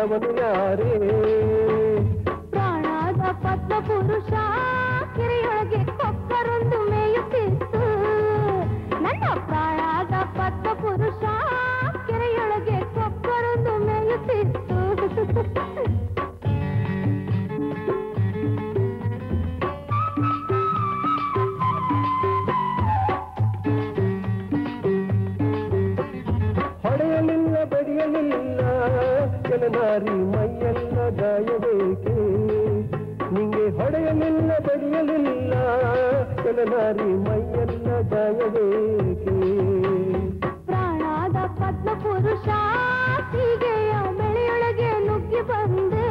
ಹೇಳಿದವನು ಯಾರೇ ಪ್ರಾಣದ ಪದ್ಮ ಪುರುಷ ಕೆರೆಯೊಳಗೆ ಕೊಕ್ಕರೊಂದು ಮೇಯುತ್ತಿತ್ತು ನನ್ನ ಪ್ರಾಣದ ಪದ್ಮ ಪುರುಷ ಕೆರೆಯೊಳಗೆ ಕೊಕ್ಕರೊಂದು ಮೇಯುತ್ತಿತ್ತು ಹೊಡೆಯಲಿಲ್ಲ ಬಡಿಯಲಿಲ್ಲ ಕೆಲನಾರಿ ಮೈಯೆಲ್ಲ ಗಾಯಬೇಕೆ ನಿಂಗೆ ಹೊಡೆಯಲಿಲ್ಲ ಬಡಿಯಲಿಲ್ಲ ಕೆಲನಾರಿ ಮೈಯೆಲ್ಲ ಗಾಯಬೇಕೆ ಪ್ರಾಣದ ಪದ್ಮ ಪುರುಷ ಹೀಗೆಯ ಬೆಳೆಯೊಳಗೆ ನುಗ್ಗಿ ಬಂದೆ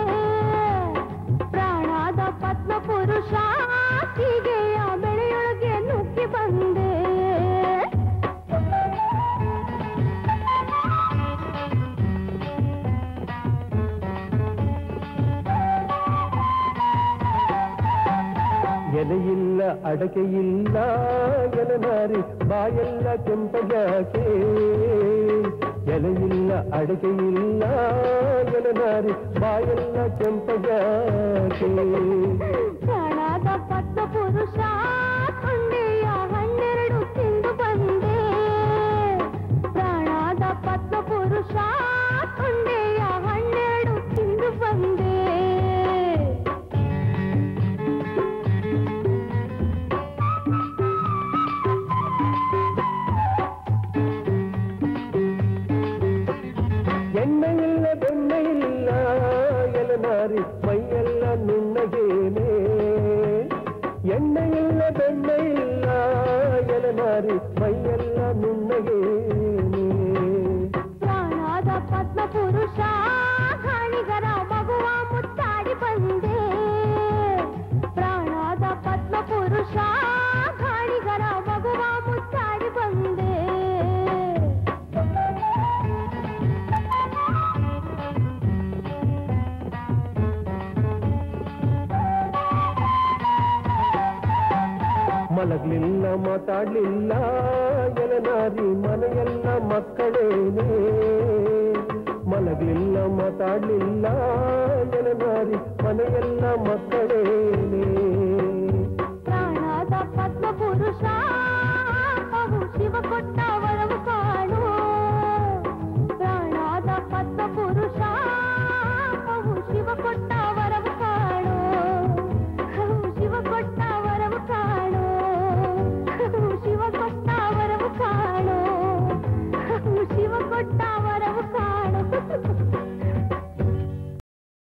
ಪ್ರಾಣದ ಪದ್ಮ ಪುರುಷ ಹೀಗೆಯ ಬೆಳೆಯೊಳಗೆ ನುಗ್ಗಿ ಬಂದೆ ಎಲೆಯಿಲ್ಲ ಅಡಕೆಯಿಲ್ಲ ಎಲೆನಾರಿ ಬಾಯೆಲ್ಲ ಕೆಂಪಗಾಕೆ ಎಲೆಯಿಲ್ಲ ಅಡಕೆಯಿಲ್ಲ ಎಲೆನಾರಿ ಬಾಯೆಲ್ಲ ಕೆಂಪಗಾಕೆ ಪ್ರಾಣದ ಪದ್ಮ ಪುರುಷ ಕೊಂಡೆಯ ಹನ್ನೆರಡು ತಿಂದು ಬಂದೆ ಪ್ರಾಣದ ಪದ್ಮ ಪುರುಷ ಕೊಂಡೆಯ ಹನ್ನೆರಡು ತಿಂದು ಬಂದೆ ಎಣ್ಣೆಯಿಲ್ಲ ಬೆಣ್ಣೆಯಿಲ್ಲ ಎಲೆನಾರಿ ಮೈಯೆಲ್ಲ ನುಣ್ಣಗೇನೆ ಎಣ್ಣೆಯಿಲ್ಲ ಬೆಣ್ಣೆಯಿಲ್ಲ ಎಲೆನಾರಿ ಮೈಯೆಲ್ಲ ನುಣ್ಣಗೇನೆ ಪ್ರಾಣದ ಪದ್ಮ ಪುರುಷ ಗಾಣಿಗರ ಮಗುವ ಮುತ್ತಾಡಿ ಬಂದೆ ಪ್ರಾಣದ ಪದ್ಮ ಪುರುಷ ಗಾಣಿಗರ ಮಗುವ ಮುತ್ತಾಡಿ ಬಂದೆ ಮಲಗ್ಲಿಲ್ಲ ಮಾತಾಡ್ಲಿಲ್ಲ ಎಲೆನಾರಿ ಮನೆಯೆಲ್ಲ ಮಕ್ಕಳೇನೆ ಮಲಗ್ಲಿಲ್ಲ ಮಾತಾಡ್ಲಿಲ್ಲ ಎಲೆನಾರಿ ಮನೆಯೆಲ್ಲ ಮಕ್ಕಳೇನೆ